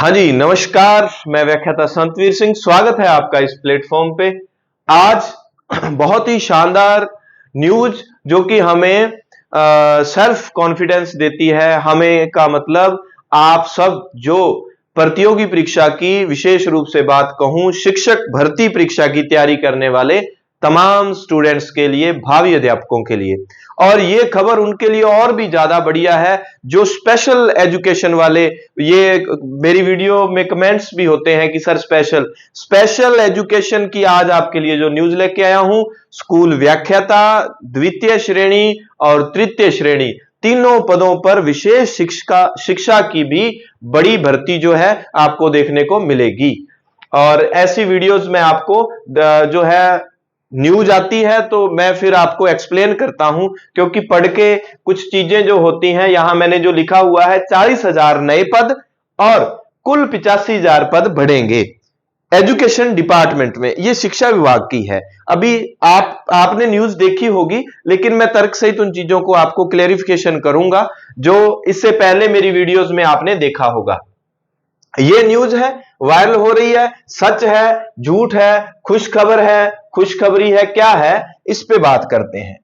हाँ जी, नमस्कार। मैं व्याख्याता संतवीर सिंह, स्वागत है आपका इस प्लेटफॉर्म पे। आज बहुत ही शानदार न्यूज जो कि हमें सेल्फ कॉन्फिडेंस देती है। हमें का मतलब आप सब जो प्रतियोगी परीक्षा की, विशेष रूप से बात कहूं शिक्षक भर्ती परीक्षा की तैयारी करने वाले तमाम स्टूडेंट्स के लिए, भावी अध्यापकों के लिए, और ये खबर उनके लिए और भी ज्यादा बढ़िया है जो स्पेशल एजुकेशन वाले। ये मेरी वीडियो में कमेंट्स भी होते हैं कि सर स्पेशल एजुकेशन की आज आपके लिए जो न्यूज लेके आया हूं, स्कूल व्याख्याता द्वितीय श्रेणी और तृतीय श्रेणी तीनों पदों पर विशेष शिक्षा की भी बड़ी भर्ती जो है आपको देखने को मिलेगी। और ऐसी वीडियोस में आपको जो है न्यूज आती है तो मैं फिर आपको एक्सप्लेन करता हूं, क्योंकि पढ़ के कुछ चीजें जो होती हैं, यहां मैंने जो लिखा हुआ है 40,000 नए पद और कुल 85,000 पद बढ़ेंगे एजुकेशन डिपार्टमेंट में। ये शिक्षा विभाग की है। अभी आपने न्यूज देखी होगी, लेकिन मैं तर्क सहित उन चीजों को आपको क्लेरिफिकेशन करूंगा जो इससे पहले मेरी वीडियोस में आपने देखा होगा। ये न्यूज है, वायरल हो रही है, सच है, झूठ है, खुशखबर है, खुशखबरी है, क्या है, इस पे बात करते हैं।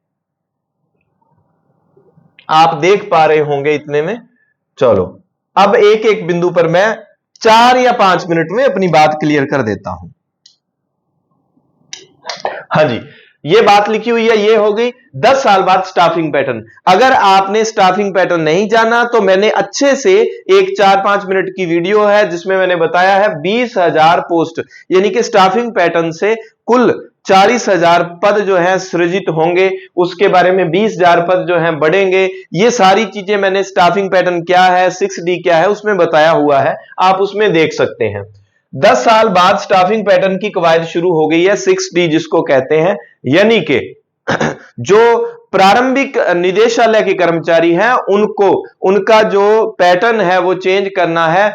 आप देख पा रहे होंगे इतने में। चलो अब एक एक बिंदु पर मैं 4 या 5 मिनट में अपनी बात क्लियर कर देता हूं। हाँ जी, ये बात लिखी हुई है, ये हो गई 10 साल बाद स्टाफिंग पैटर्न। अगर आपने स्टाफिंग पैटर्न नहीं जाना तो मैंने अच्छे से एक 4-5 मिनट की वीडियो है जिसमें मैंने बताया है 20,000 पोस्ट, यानी कि स्टाफिंग पैटर्न से कुल 40,000 पद जो है सृजित होंगे, उसके बारे में 20,000 पद जो है बढ़ेंगे। ये सारी चीजें मैंने स्टाफिंग पैटर्न क्या है, 6D क्या है, उसमें बताया हुआ है, आप उसमें देख सकते हैं। 10 साल बाद स्टाफिंग पैटर्न की कवायद शुरू हो गई है, 6D जिसको कहते हैं, यानी कि जो प्रारंभिक निदेशालय के कर्मचारी हैं उनको उनका जो पैटर्न है वो चेंज करना है।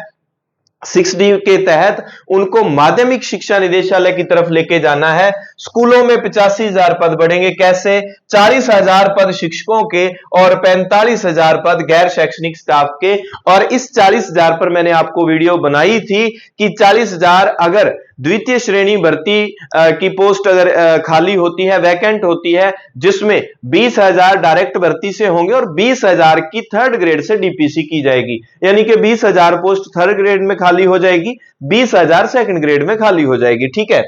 6D के तहत उनको माध्यमिक शिक्षा निदेशालय की तरफ लेके जाना है। स्कूलों में 85,000 पद बढ़ेंगे। कैसे? 40,000 पद शिक्षकों के और 45,000 पद गैर शैक्षणिक स्टाफ के। और इस 40,000 पर मैंने आपको वीडियो बनाई थी कि 40,000 अगर द्वितीय श्रेणी भर्ती की पोस्ट अगर खाली होती है, वैकेंट होती है, जिसमें 20,000 डायरेक्ट भर्ती से होंगे और 20,000 की थर्ड ग्रेड से डीपीसी की जाएगी, यानी कि 20,000 पोस्ट थर्ड ग्रेड में खाली हो जाएगी, 20,000 सेकंड ग्रेड में खाली हो जाएगी। ठीक है।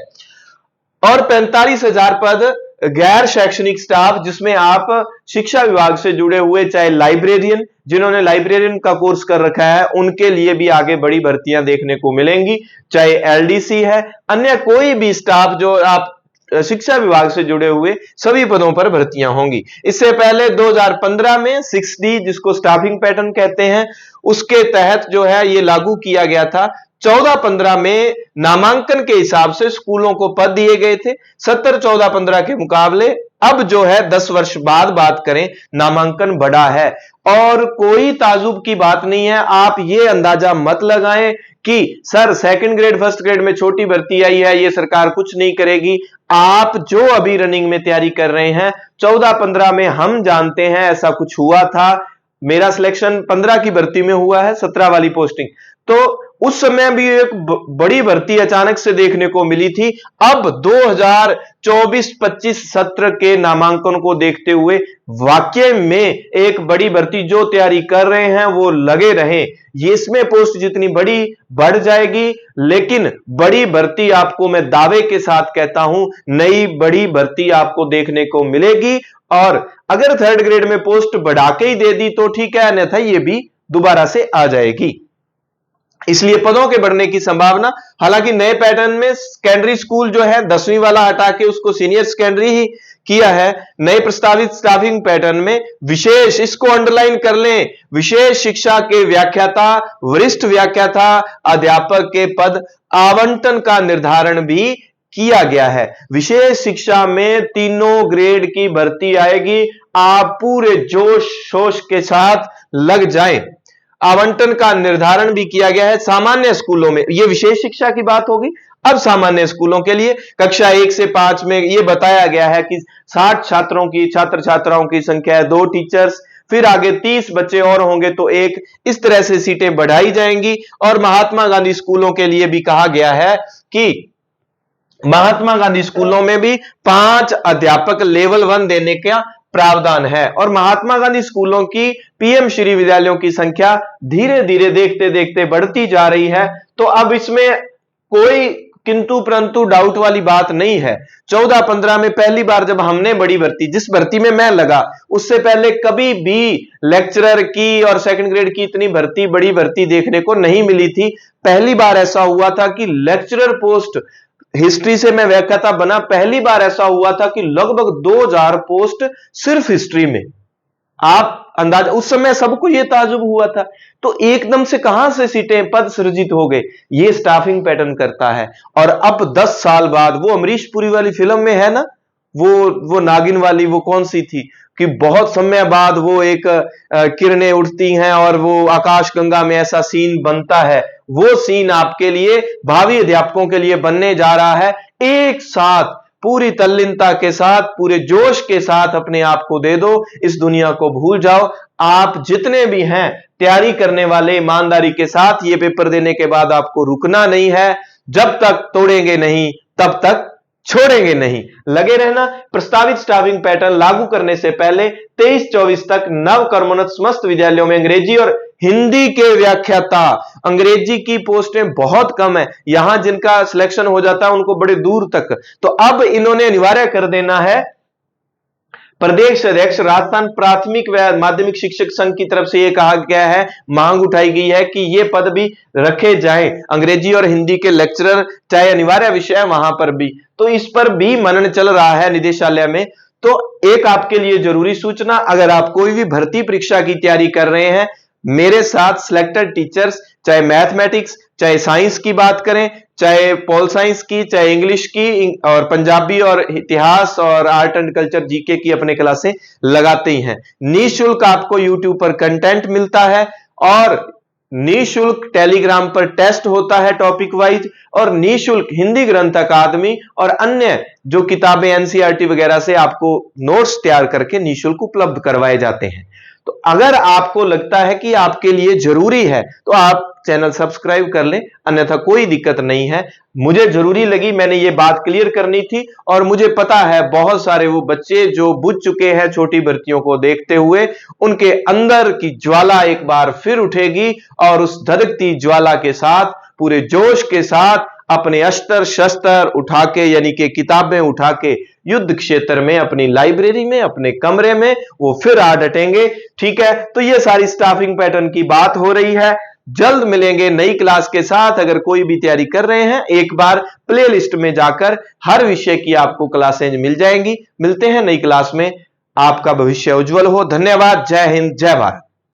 और 45,000 पद गैर शैक्षणिक स्टाफ, जिसमें आप शिक्षा विभाग से जुड़े हुए, चाहे लाइब्रेरियन, जिन्होंने लाइब्रेरियन का कोर्स कर रखा है, उनके लिए भी आगे बड़ी भर्तियां देखने को मिलेंगी। चाहे एलडीसी है, अन्य कोई भी स्टाफ जो आप शिक्षा विभाग से जुड़े हुए, सभी पदों पर भर्तियां होंगी। इससे पहले 2015 में 6D जिसको स्टाफिंग पैटर्न कहते हैं, उसके तहत जो है ये लागू किया गया था। 14-15 में नामांकन के हिसाब से स्कूलों को पद दिए गए थे, 17-14-15 के मुकाबले अब जो है 10 वर्ष बाद बात करें, नामांकन बढ़ा है। और कोई ताजुब की बात नहीं है, आप ये अंदाजा मत लगाएं कि sir second grade first grade में छोटी भर्ती आई है, ये सरकार कुछ नहीं करेगी। आप जो अभी रनिंग में तैयारी कर रहे हैं, 14-15 में हम जानते हैं ऐसा कुछ हुआ था। मेरा सिलेक्शन 15 की भर्ती में हुआ है, 17 वाली पोस्टिंग, तो उस समय भी एक बड़ी भर्ती अचानक से देखने को मिली थी। अब 2024-25 सत्र के नामांकन को देखते हुए वाकई में एक बड़ी भर्ती जो तैयारी कर रहे हैं वो लगे रहें। ये इसमें पोस्ट जितनी बड़ी बढ़ जाएगी, लेकिन बड़ी भर्ती आपको मैं दावे के साथ कहता हूं, नई बड़ी भर्ती आपको देखने को मिलेगी। और अगर थर्ड ग्रेड में पोस्ट बढ़ा के ही दे दी तो ठीक है, अन्यथा ये भी दोबारा से आ जाएगी। इसलिए पदों के बढ़ने की संभावना, हालांकि नए पैटर्न में सेकेंडरी स्कूल जो है 10वीं वाला हटा के उसको सीनियर सेकेंडरी ही किया है। नए प्रस्तावित स्टाफिंग पैटर्न में विशेष, इसको अंडरलाइन कर लें, विशेष शिक्षा के व्याख्याता, वरिष्ठ व्याख्याता, अध्यापक के पद आवंटन का निर्धारण भी किया गया है। विशेष शिक्षा में तीनों ग्रेड की भर्ती आएगी। आप पूरे जोश शोश के साथ लग जाएं। आवंटन का निर्धारण भी किया गया है। सामान्य स्कूलों में, यह विशेष शिक्षा की बात होगी, अब सामान्य स्कूलों के लिए कक्षा 1 से 5 में यह बताया गया है कि 60 छात्रों की, छात्र छात्राओं की संख्या है, 2 टीचर्स, फिर आगे 30 बच्चे और होंगे तो एक, इस तरह से सीटें बढ़ाई जाएंगी। और महात्मा गांधी स्कूलों के लिए भी कहा गया है कि महात्मा गांधी स्कूलों में भी 5 अध्यापक लेवल 1 देने का प्रावधान है। और महात्मा गांधी स्कूलों की पीएम श्री विद्यालयों की संख्या धीरे धीरे देखते देखते बढ़ती जा रही है। तो अब इसमें कोई किंतु परंतु डाउट वाली बात नहीं है। 14-15 में पहली बार जब हमने बड़ी भर्ती, जिस भर्ती में मैं लगा, उससे पहले कभी भी लेक्चरर की और सेकंड ग्रेड की इतनी भर्ती, बड़ी भर्ती देखने को नहीं मिली थी। पहली बार ऐसा हुआ था कि लेक्चरर पोस्ट, हिस्ट्री से मैं व्याख्याता बना, पहली बार ऐसा हुआ था कि लगभग 2000 पोस्ट सिर्फ हिस्ट्री में। आप अंदाजा, उस समय सबको यह ताजुब हुआ था। तो एकदम से कहां से सीटें, पद सृजित हो गए, ये स्टाफिंग पैटर्न करता है। और अब 10 साल बाद, वो अमरीश पुरी वाली फिल्म में है ना, वो नागिन वाली, वो कौन सी थी, कि बहुत समय बाद वो एक किरणें उठती हैं और वो आकाश गंगा में ऐसा सीन बनता है। वो सीन आपके लिए, भावी अध्यापकों के लिए बनने जा रहा है। एक साथ पूरी तल्लीनता के साथ, पूरे जोश के साथ अपने आप को दे दो, इस दुनिया को भूल जाओ। आप जितने भी हैं तैयारी करने वाले, ईमानदारी के साथ ये पेपर देने के बाद आपको रुकना नहीं है। जब तक तोड़ेंगे नहीं तब तक छोड़ेंगे नहीं, लगे रहना। प्रस्तावित स्टाफिंग पैटर्न लागू करने से पहले 23-24 तक नव कर्मोन्नत समस्त विद्यालयों में अंग्रेजी और हिंदी के व्याख्याता, अंग्रेजी की पोस्टें बहुत कम है, यहां जिनका सिलेक्शन हो जाता है उनको बड़े दूर तक। तो अब इन्होंने अनिवार्य कर देना है। प्रदेश अध्यक्ष राजस्थान प्राथमिक व माध्यमिक शिक्षक संघ की तरफ से यह कहा गया है, मांग उठाई गई है कि ये पद भी रखे जाएं, अंग्रेजी और हिंदी के लेक्चरर, चाहे अनिवार्य विषय है वहां पर भी। तो इस पर भी मनन चल रहा है निदेशालय में। तो एक आपके लिए जरूरी सूचना, अगर आप कोई भी भर्ती परीक्षा की तैयारी कर रहे हैं, मेरे साथ सिलेक्टेड टीचर्स, चाहे मैथमेटिक्स, चाहे साइंस की बात करें, चाहे पॉल साइंस की, चाहे इंग्लिश की, और पंजाबी और इतिहास और आर्ट एंड कल्चर, जीके की अपने क्लासें लगाते ही हैं। निःशुल्क आपको यूट्यूब पर कंटेंट मिलता है, और निःशुल्क टेलीग्राम पर टेस्ट होता है टॉपिक वाइज, और निःशुल्क हिंदी ग्रंथ अकादमी और अन्य जो किताबें एनसीईआरटी वगैरह से आपको नोट्स तैयार करके निःशुल्क उपलब्ध करवाए जाते हैं। तो अगर आपको लगता है कि आपके लिए जरूरी है तो आप चैनल सब्सक्राइब कर लें, अन्यथा कोई दिक्कत नहीं है। मुझे जरूरी लगी, मैंने ये बात क्लियर करनी थी। और मुझे पता है बहुत सारे वो बच्चे जो बुझ चुके हैं छोटी भर्तियों को देखते हुए, उनके अंदर की ज्वाला एक बार फिर उठेगी, और उस धधकती ज्वाला के साथ, पूरे जोश के साथ अपने अस्त्र शस्त्र उठा के, यानी कि किताबें उठा के, युद्ध क्षेत्र में, अपनी लाइब्रेरी में, अपने कमरे में वो फिर आ डटेंगे। ठीक है, तो ये सारी स्टाफिंग पैटर्न की बात हो रही है। जल्द मिलेंगे नई क्लास के साथ। अगर कोई भी तैयारी कर रहे हैं, एक बार प्लेलिस्ट में जाकर हर विषय की आपको क्लासें मिल जाएंगी। मिलते हैं नई क्लास में। आपका भविष्य उज्जवल हो। धन्यवाद। जय हिंद, जय भारत।